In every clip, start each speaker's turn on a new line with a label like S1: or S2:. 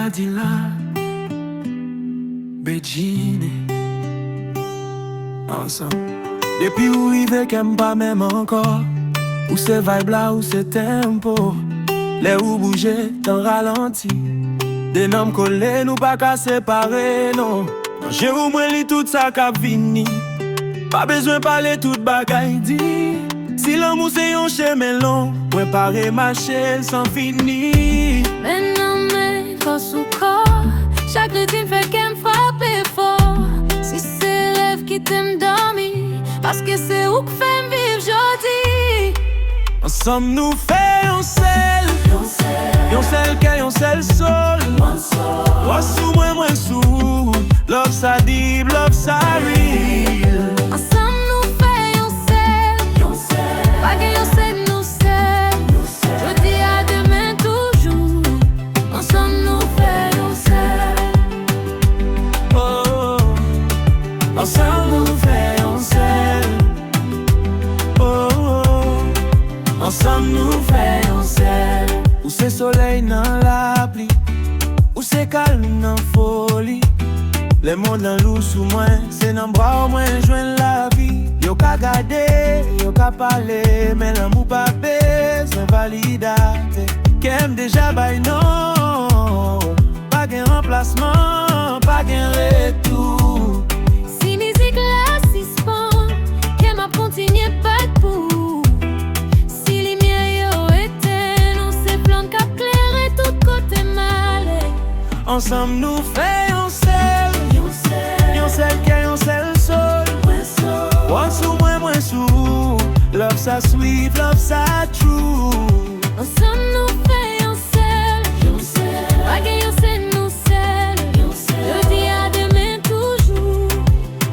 S1: Adila, Begine, ensemble. Depuis où rive qu'aime pas même encore, où c'est vibe là, où c'est tempo, les où bouger, t'en ralenti. Des noms collés, nous pas qu'à séparer, non. J'ai au moins li tout ça qu'a vini. Pas besoin parler toute bagaille dit. Si l'amour c'est un chemin long, moi pareil marcher sans fini.
S2: Mais non, mais force ou corps, chaque rythme fait qu'elle me frappe fort. Si c'est rêve qui t'aime dormir, parce que c'est où que fait me vivre aujourd'hui.
S1: Ensemble nous faisons sel, yon sel que yon sel sol. Moi sous moi sous, love ça deep, love ça real.
S2: Ensemble nous faisons sel, pas que yon sel nous sel. Je dis à demain toujours, ensemble nous faisons sel.
S1: Oh, ensemble nous faisons sel. Oh, ensemble nous faisons sel. Où c'est soleil dans la pluie, où c'est calme dans folie. Les mots dans l'eau sous moi, c'est dans bras au moins joindre la vie. Yo ka gade, yo ka parler, mais l'amour pas besoin validate. Qu'aime déjà by non, pas gain remplacement, pas gain retour.
S2: Si musique là suspend, qu'elle m'a continué pas de pour. Si lumière yo éteint, on s'est plan qu'à clairer tout côté mal.
S1: Ensemble nous faisons sel, yon sel que yon sel sol. Moi sous moi sous, love ça sweet, love ça true.
S2: Ensemble nous faisons sel, pas que yon sel nous sel. Je dis à demain toujours,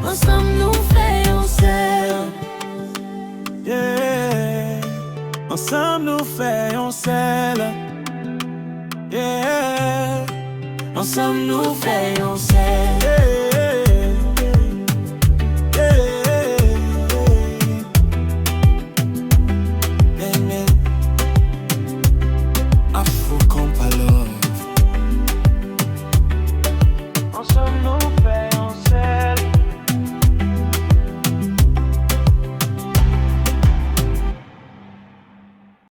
S2: ensemble nous faisons sel.
S1: Yeah, ensemble nous faisons sel. Yeah, ensemble nous faisons sel.